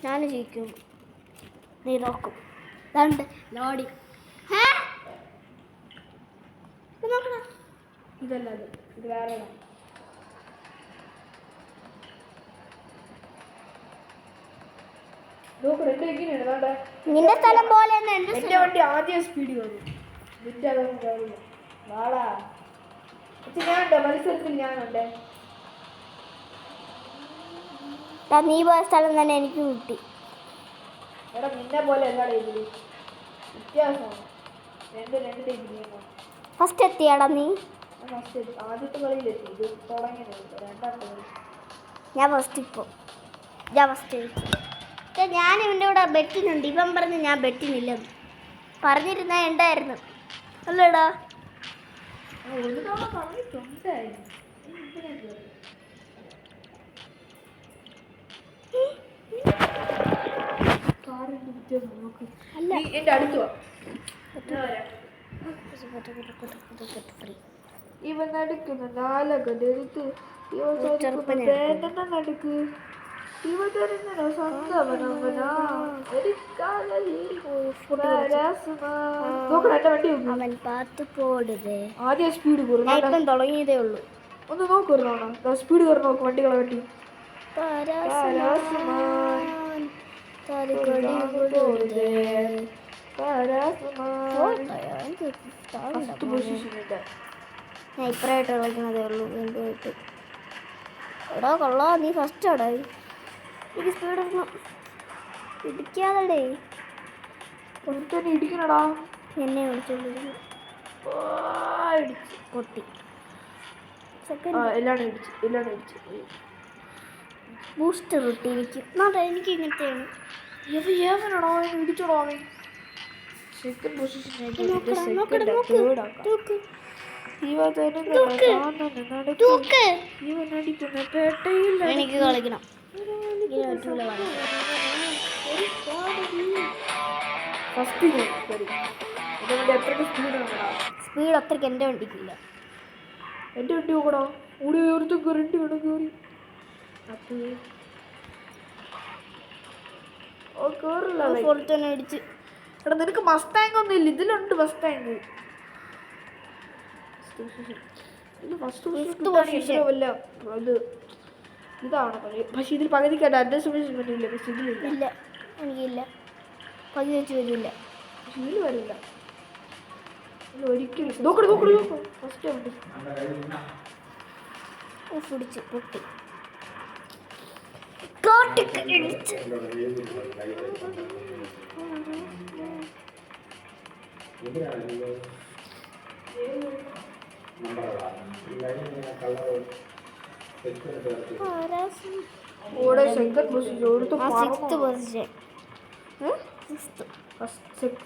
ഞാൻ ജയിക്കും. നീ നോക്കും. ഇതാണ്ട് ലോഡി. നോക്കണ ഇതല്ല, ഇത് വേറെ. നിന്റെ സ്ഥലം പോലെ എന്റെ വണ്ടി ആദ്യം സ്പീഡ് കയറും. നിന്റെ അതൊന്നും കയറില്ല. വാളാ ഞാനുണ്ടോ മത്സരത്തിൽ? ഞാനുണ്ടേ. നീ പോയ സ്ഥലം തന്നെ എനിക്ക് കിട്ടി. എടാ നിന്നെ പോലെ അല്ലാടെ ഇതില് വ്യത്യാസമാണ്. രണ്ട് ടൈപ്പ്. ഫസ്റ്റ് എത്തിയാടാ നീ? ഫസ്റ്റ് ആദ്യത്തെ കളിയിലെത്തി. ഇത് തുടങ്ങിയത് രണ്ടാമത്തെ കളി. ഞാൻ ഫസ്റ്റ് ഞാൻ ഇവൻ്റെ കൂടെ ബെറ്റിനുണ്ട്. ഇവൻ പറഞ്ഞ് ഞാൻ ബെറ്റിനില്ലെന്ന് പറഞ്ഞിരുന്ന ഉണ്ടായിരുന്നു അല്ലേടാ. ഒരു തവണ പറഞ്ഞിട്ടുണ്ടായിരുന്നു. അല്ല എന്റെ അടുത്ത് ഇവൻ നടുക്കുന്ന നാലകന്റെ എടുത്ത് നടുക്ക് ഇവ തരുന്ന സ്വന്തവനവനാ അവൻ പാത്ത് പോടുതേ. ആദ്യം സ്പീഡ് കൂടും. ഞാൻ ഇപ്പം തുടങ്ങിയതേ ഉള്ളൂ. ഒന്ന് നോക്കൂ, സ്പീഡ് കയറി നോക്കും വണ്ടികളെ വേണ്ടി. ഞാൻ ഇപ്പറായിട്ട് കളിക്കണതേ ഉള്ളൂ. എന്തുമായിട്ട് എടാ കൊള്ളാ, നീ ഫസ്റ്റ് ആടാ. എനിക്ക് സ്പീഡ് എടുക്കണം. ഇടിക്കാതെ ഇടിക്കണടാ. എന്നെ വിളിച്ചോണ്ടിരിക്കുന്നു. പൊട്ടി. എല്ലാം ഇടിച്ചു. ബൂസ്റ്റർ ഇട്ടിരിക്കും. നോട്ടെ എനിക്ക് ഇങ്ങനത്തെയാണ്. ഏവനാണോ ഇടിച്ചോടോ? സെക്കൻഡ് പൊസിഷൻ എനിക്ക് കളിക്കണം. സ്പീഡ് അത്രയ്ക്ക് എൻ്റെ വണ്ടിക്കില്ല. എൻ്റെ വണ്ടി നോക്കണോ? കൂടി ഓർത്ത് കറണ്ട് വേണം കയറി. തന്നെ അടിച്ച്. എടാ നിനക്ക് മസ്താങ് ഒന്നും ഇല്ല. ഇതിലുണ്ട് മസ്താങ്. വല്ല അത് ഇതാണ് പക്ഷെ ഇതിൽ പകുതിക്കാട്ട് അഡ്ജസ്റ്റ്മെന്റ് പറ്റില്ല. പക്ഷെ ഇതിലില്ല. ഇല്ല എനിക്കില്ല. പകുതി വെച്ച് വരില്ല. ഇതിൽ വരില്ല ഒരിക്കലും. നോക്കൂ ഫസ്റ്റ് ഉണ്ട്. പിടിച്ച് പൊട്ടി.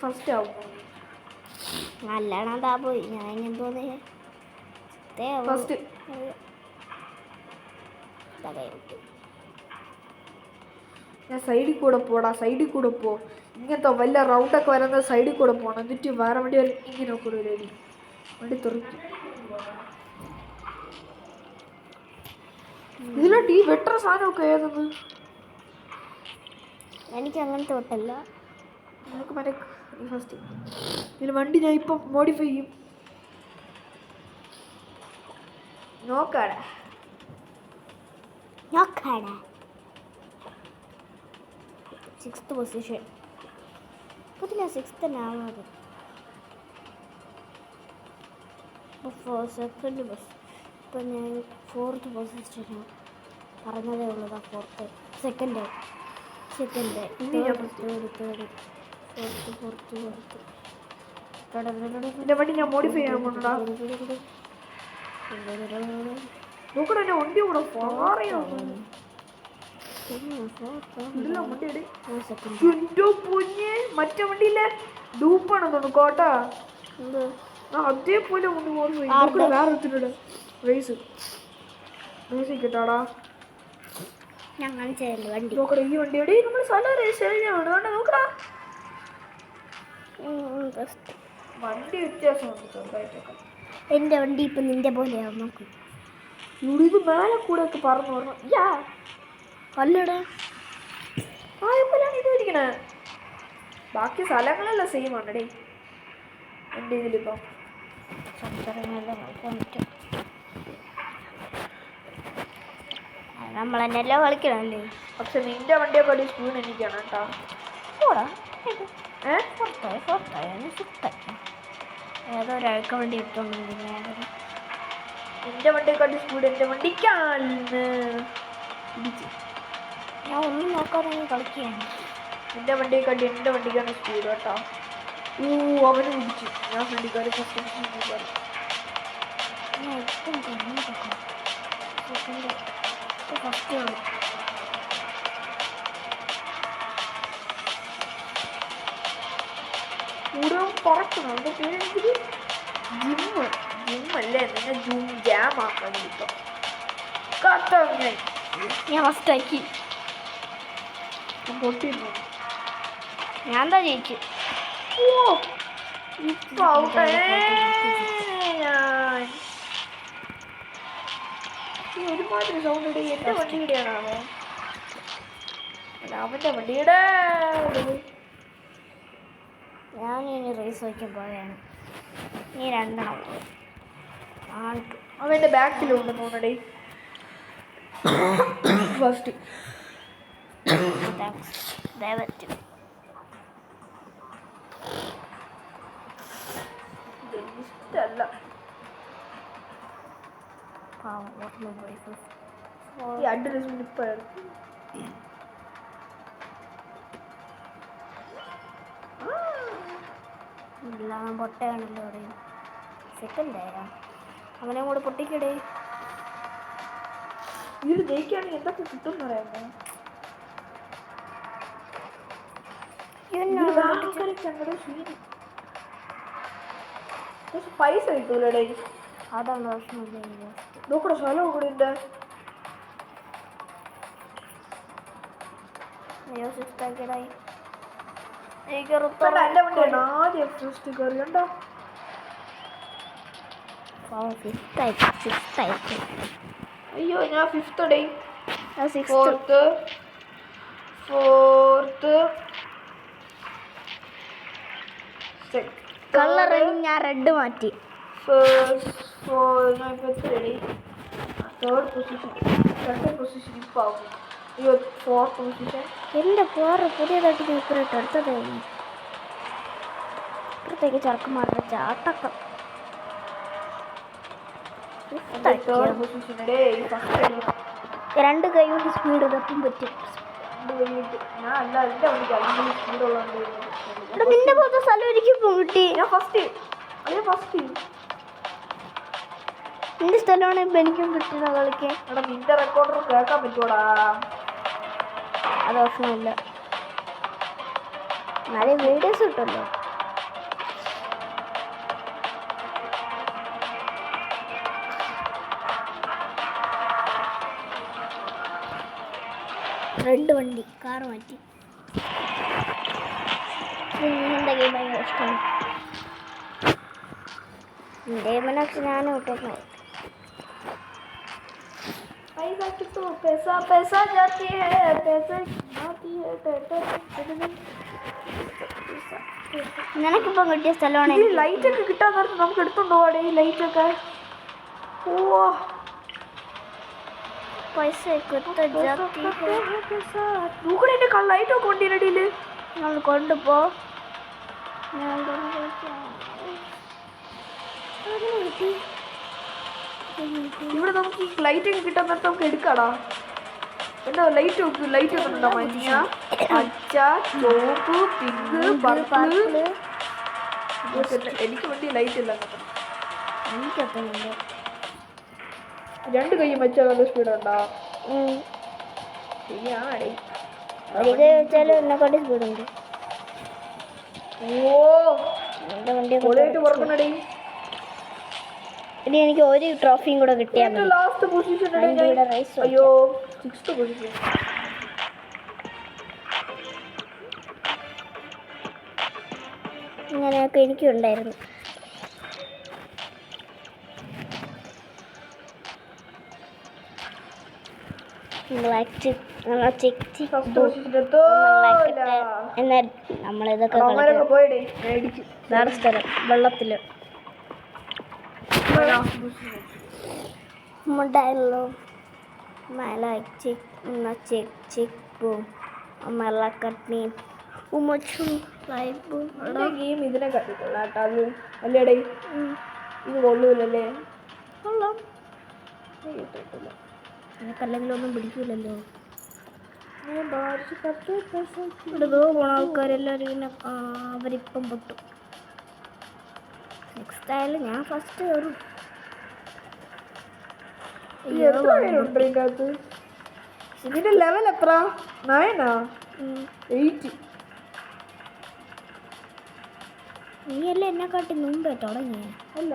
ഫസ്റ്റ് ആവും. നല്ലോണം താ പോയി. ഞാൻ എന്തോന്ന് ഫസ്റ്റ് ഞാൻ സൈഡിൽ കൂടെ പോ. ഇങ്ങനത്തെ വല്ല റൗണ്ടൊക്കെ വരുന്ന സൈഡിൽ കൂടെ പോകണം. എന്നിട്ട് വേറെ വണ്ടി ഇങ്ങനെ കൂടെ ഒരു വണ്ടി തുറക്കും. ഇതിലോട്ട് ഈ വെട്ടറ സാധനമൊക്കെ ഏതെന്ന് എനിക്ക് അങ്ങനത്തെ തൊട്ടല്ല. നമുക്ക് മറ്റേ ഫസ്റ്റ് ഇതിൽ വണ്ടി ഞാൻ ഇപ്പം മോഡിഫൈ ചെയ്യും. നോക്കാടാ. Sixth position. പറ്റില്ല, സിക്സ്ത് തന്നെ ആവാതെ. Second bus. ഇപ്പം ഞാൻ ഫോർത്ത് പൊസിഷനാണ്. പറഞ്ഞതേ ഉള്ളതാ. സെക്കൻഡ് വണ്ടി ഞാൻ മോഡിഫൈ ചെയ്യാൻ പോകണടാ. നോക്കടാ എൻ്റെ വണ്ടി കൂടെ മറ്റേ വണ്ടിയിലെ ഡൂപ്പാണെന്ന് തോന്നുന്നു കോട്ടാ. അതേപോലെ വേറെ ഒത്തിരി റേസ് കേട്ടാടാ. നോക്കടാ ഈ വണ്ടിയുടെ നമ്മൾ സ്ഥലം റേസ് കഴിഞ്ഞാണ്. നോക്കടാ വണ്ടി വ്യത്യാസമുണ്ട് ചെറുതായിട്ടൊക്കെ. എൻ്റെ വണ്ടി ഇപ്പം നിന്റെ പോലെയാവും. നോക്ക് ഇത് മേലെ കൂടെ ഒക്കെ പറഞ്ഞു പറഞ്ഞു. അല്ലടാ ആയപ്പോ ചെയ്യണേ? ബാക്കി സ്ഥലങ്ങളെല്ലാം സെയിം ആണടേ എൻ്റെ ഇതിലിപ്പം. നമ്മൾ തന്നെയല്ലോ കളിക്കണല്ലേ. പക്ഷെ നിന്റെ വണ്ടിയെക്കാട്ടി സ്പീഡ് എനിക്കാണ് കേട്ടോ. ഏതോ ഒരഴക്ക വണ്ടി ഇട്ടോണ്ട് നിന്റെ വണ്ടിയെക്കാട്ടി സ്പീഡ് എൻ്റെ വണ്ടിക്കാണ്. ഞാൻ ഒന്നും നോക്കാതെ കളിക്കുകയാണ്. നിന്റെ വണ്ടിയെക്കാട്ടി എൻ്റെ വണ്ടിക്കാണ് സ്പീഡ് കേട്ടോ. അവന് പിടിച്ചു. ഞാൻ വണ്ടിക്കാരി ഫസ്റ്റ് കൂടുതലും കുറയ്ക്കണം. എൻ്റെ പേരെങ്കിൽ ജിമ്മല്ലേ, നിന്നെ ജാം ആക്കാൻ കിട്ടും. ഞാൻ ഫസ്റ്റാക്കി പൊട്ടിയിരുന്നു. ഞാൻ എന്താ ജയിച്ചു. ഇപ്പൊ ഒരുമാതിരി സൗണ്ട് ഇടേ. എൻ്റെ വണ്ടിയുടെയാണോ? അവൻ്റെ വണ്ടിയുടെ. ഞാൻ ഇനി റേസ് വയ്ക്കാൻ പോവുകയാണ്. നീ രണ്ടെണ്ണം അവൻ്റെ ബാക്കിലുണ്ട് തോന്നടേ ഫസ്റ്റ്. ദയവറ്റ് ഇഷ്ടല്ല. ഈ അഡ്രസ് ഇപ്പം എല്ലാം പൊട്ടയാണല്ലോ അവിടെ. സെക്കൻഡായ അവനെ കൂടെ പൊട്ടിക്കടേ. ഇതിൽ ജയിക്കുകയാണെങ്കിൽ എന്തൊക്കെ കിട്ടും എന്ന് പറയാമോ? പൈസ കിട്ടൂലേ? അതാണ് പ്രശ്നം. നോക്കണ സ്ഥലം കൂടെ ഉണ്ട്. എൻ്റെ വണ്ടിയാണ് ആദ്യം ഫസ്റ്റ് കയറി ഉണ്ടോ? അയ്യോ ഞാൻ ഫിഫ്ത്ത് ഡേ. ഫോർത്ത് കളർ ഞാൻ റെഡ് മാറ്റി. ഞാൻ ഇപ്പോൾ എത്ര day? Third position. Second position ഇപ്പോൾ ആകും. അയ്യോ ഫോർത്ത് പൊസിഷൻ. എൻ്റെ പോറ് പുതിയതായിട്ട് പേപ്പറിട്ട് എടുത്തതായിരുന്നു. ഇപ്പഴത്തേക്ക് ചെറുക്കന്മാരുടെ ചാട്ടക്കം. രണ്ട് കൈ കൊണ്ട് സ്പീഡ് തപ്പും പറ്റും. നിന്റെ പോലത്തെ സ്ഥലം ഒരിക്കലും കിട്ടി. ഞാൻ ഫസ്റ്റ്. നിന്റെ സ്ഥലമാണ് ഇപ്പം എനിക്കും കിട്ടുന്ന കളിക്ക്. എടാ നിന്റെ റെക്കോർഡർ കേൾക്കാൻ പറ്റുമോടാ? അത് പ്രശ്നമില്ല. നല്ല വീഡിയോസ് കിട്ടുമല്ലോ. റെഡ് വണ്ടി കാർ മാറ്റി. നിങ്ങളുടെ ഗെയിം ഭയങ്കര ഇഷ്ടമാണ്. ഡേമനൊക്കെ ഞാനും ഇട്ടു. पैसा जाती है നിനക്കിപ്പം കിട്ടിയ സ്ഥലമാണ്. ലൈറ്റ് ഒക്കെ കിട്ടാൻ നേരത്ത് നമുക്ക് എടുത്തോണ്ടോ ഈ ലൈറ്റ് ഒക്കെ? പൈസ നോക്കണേ എന്റെ ലൈറ്റ് ഒക്കെ കൊണ്ടിരടിയില് നമ്മൾ കൊണ്ടുപോ. ഇവിടെ നമുക്ക് ഈ ലൈറ്റ് ഒക്കെ കിട്ടാൻ നേരത്ത് നമുക്ക് എടുക്കാടാ. എന്താ ലൈറ്റ് നോക്ക്. ലൈറ്റ് വെക്കുന്നുണ്ടോ? മഞ്ഞ, പച്ച, ചോപ്പ്, പിങ്ക്, പർപ്പിള്. എനിക്ക് വേണ്ടി ലൈറ്റ് ഇല്ല. എനിക്കത്തുന്നുണ്ട്. രണ്ട് കൈയും വെച്ചാൽ നല്ല സ്പീഡുണ്ടോ? ശരിയാണേ. ഒരു കൈ വെച്ചാലും എന്നെക്കാട്ടി സ്പീഡുണ്ട്. എൻ്റെ വണ്ടി പുറക്കണടേ. ഇനി എനിക്ക് ഒരു ട്രോഫിയും കൂടെ കിട്ടിയാൽ മതി. Last position. അയ്യോ 6th പൊസിഷൻ. ഇങ്ങനെയൊക്കെ എനിക്കും ഉണ്ടായിരുന്നു. എന്നാൽ നമ്മളിതൊക്കെ പോയിടേ മേടിച്ചു വേറെ സ്ഥലം വെള്ളത്തില് ഉണ്ടായല്ലോ ഗെയിം ഇതിനെ കണ്ടിട്ടുള്ള കേട്ടോ അത് അല്ലേടേ ഇത് കൊള്ളൂലല്ലേ കൊള്ളാം എനിക്കല്ലെങ്കിൽ ഒന്നും പിടിക്കൂലല്ലോ ഇവിടെ പോണ ആൾക്കാരെല്ലാവരും ഇങ്ങനെ അവരിപ്പം പൊട്ടും നെക്സ്റ്റ് ആയാലും ഞാൻ ഫസ്റ്റ് കയറും ഇതിന്റെ ലെവൽ എത്ര 9 8 നീയല്ലേ എന്നെക്കാട്ടി മുമ്പേ തുടങ്ങിയ അല്ല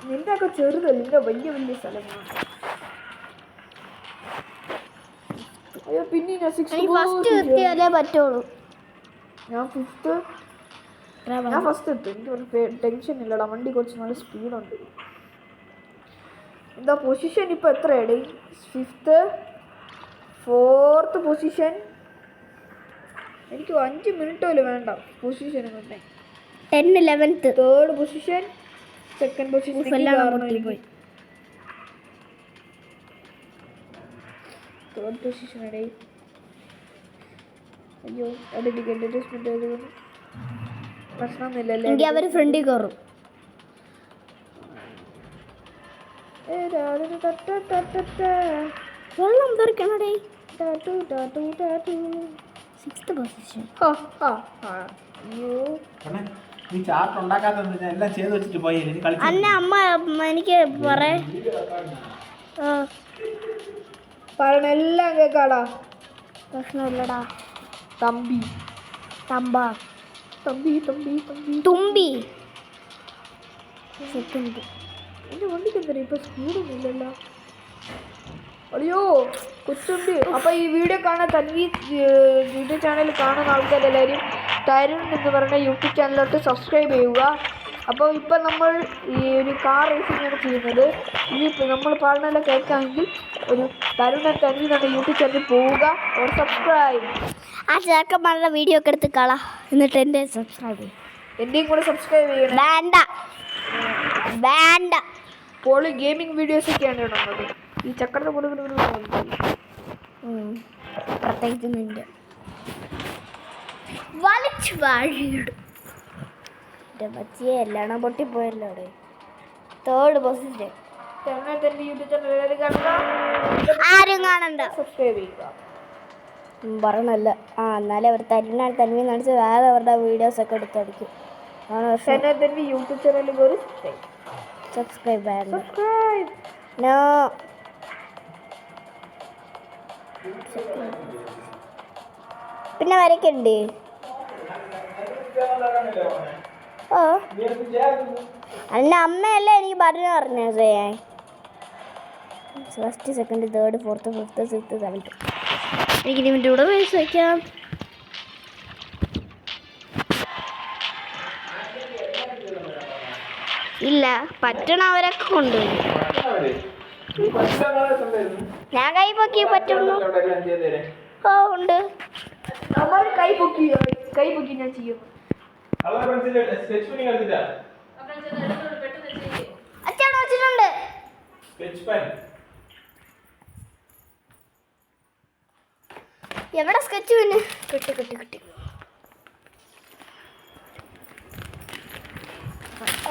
നിന്റെ ഒക്കെ ചെറുതല്ല നിന്റെ വലിയ വലിയ സ്ഥലങ്ങളാണ് അയ്യോ പിന്നെ ഫസ്റ്റ് എത്തിയാലേ പറ്റുള്ളൂ ഞാൻ ഫസ്റ്റ് എത്തും എനിക്ക് ടെൻഷൻ ഇല്ലടാ വണ്ടി കുറച്ച് നല്ല സ്പീഡുണ്ട് എന്താ പൊസിഷൻ ഇപ്പൊ എത്രയാടേ 5th 4th പൊസിഷൻ എനിക്ക് 5 മിനിറ്റ് പോലും വേണ്ട position 10 11th 3rd position 2nd position പോയി 3rd പൊസിഷൻ അടേ അയ്യോ അവിടെ അഡ്ജസ്റ്റ്മെന്റ് ചെയ്ത് പ്രശ്നമൊന്നുമില്ലല്ലേ എങ്കിൽ അവർ ഫ്രണ്ടിൽ കയറും വെള്ളം തെറിക്കണടേ 6th പൊസിഷൻ നീ ചാർട്ട് ഉണ്ടാക്കാത്ത എല്ലാം ചെയ്ത് വെച്ചിട്ട് പോയി അന്ന അമ്മ എനിക്ക് പറയണ എല്ലാം കേക്കാടാ പ്രശ്നമില്ലടാ തമ്പി തമ്പ തമ്പി തമ്പി തമ്പി തുമ്പി സെക്കൻഡ് എൻ്റെ വണ്ടിക്ക് എന്താ ഇപ്പൊ സ്പീഡൊന്നുമില്ലല്ലോ അയ്യോ കൊച്ചുണ്ട് അപ്പോൾ ഈ വീഡിയോ കാണാൻ തൻവി യൂട്യൂബ് ചാനൽ കാണുന്ന ആൾക്കാരെല്ലാവരും തരുൺ എന്ന് പറയുന്ന യൂട്യൂബ് ചാനലിലോട്ട് സബ്സ്ക്രൈബ് ചെയ്യുക. അപ്പോൾ ഇപ്പം നമ്മൾ ഈ ഒരു കാർ റേസിംഗ് ആണ് ചെയ്യുന്നത്. ഇനി നമ്മൾ പാടുന്നതെല്ലാം കേൾക്കാമെങ്കിൽ ഒരു തരുൺ ആൻഡ് തൻവി എന്നുള്ള യൂട്യൂബ് ചാനലിൽ പോവുക. ഒരു സബ്സ്ക്രൈബ് ആ ചേക്കന്മാരുടെ വീഡിയോ ഒക്കെ എടുത്ത് കളാ എന്നിട്ട് എൻ്റെ സബ്സ്ക്രൈബ് ചെയ്യും. എൻ്റെയും കൂടെ സബ്സ്ക്രൈബ് ചെയ്യണം. വേണ്ട വേണ്ട പോളി ഗെയിമിംഗ് വീഡിയോസൊക്കെയാണ് ഇടുന്നത്. ഈ ചക്രത്തെ കൂടെ പ്രത്യേകിച്ച് നിൻ്റെ വലിച്ചു വാഴിയിടും. എൻ്റെ പച്ചിയെ എല്ലാം പൊട്ടിപ്പോയല്ലോ അവിടെ. 3rd പൊസിഷൻ ആരും കാണണ്ട. സബ്സ്ക്രൈബ് ചെയ്യുക പറയണല്ല. എന്നാലേ അവർ തന്മി നടിച്ച് വേറെ അവരുടെ വീഡിയോസൊക്കെ എടുത്തടിക്കും. യൂട്യൂബ് ചാനലിൽ കയറി സബ്സ്ക്രൈബ് സബ്സ്ക്രൈബ് നോ പിന്നെ വരയ്ക്കണ്ട്. ഓ എൻ്റെ അമ്മയല്ലേ എനിക്ക് പറഞ്ഞേ first second 3rd 4th 5th 6th 7th. എനിക്ക് ഇതിൻ്റെ കൂടെ പൈസ വയ്ക്കാം. ഇല്ല പറ്റണവരൊക്കെ കൊണ്ടുപോയി. ഞാൻ കൈ പൊക്കി പറ്റുന്നു. ഓ ഉണ്ട്. നമ്മൾ കൈ പൊക്കി ഞാൻ ചെയ്യും. അച്ഛൻ വെച്ചിട്ടുണ്ട്. എവിടെ സ്കെച്ച് പിന്നെ കിട്ടി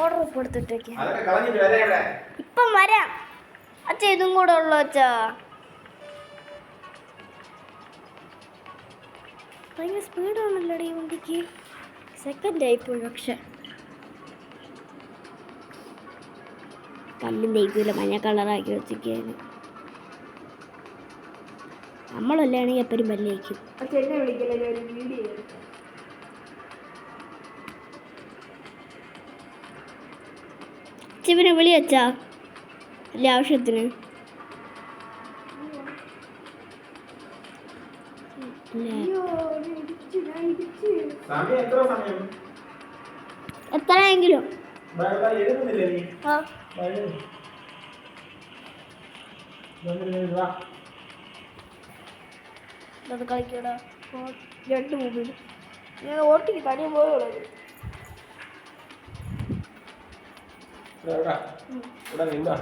ഓർഡർ കൊടുത്തിട്ടേക്ക് ഇപ്പം വരാം. അച്ഛ ഇതും കൂടെ ഉള്ളു അച്ഛാ. ഭയങ്കര സ്പീഡാണല്ലോ ഈ വണ്ടിക്ക്. സെക്കൻഡ് ആയിപ്പോയി. പക്ഷെ കല്ലും തേക്കൂല മഞ്ഞ കളറാക്കി വെച്ചിരിക്കുകയാണ്. നമ്മളല്ലാണെങ്കിൽ എപ്പോഴും പല്ലേക്കും. എന്നെ വിളിക്കല്ലേ വീഡിയോ ചിവനെ വിളി വെച്ചാ അല്ല ആവശ്യത്തിന്. എത്രയെങ്കിലും അത് കളിക്കടാ 2 മൊബൈൽ ഞാൻ ഓട്ടിക്ക് തനിയെ പോയുള്ളത് ഇവിടെ നിന്നാ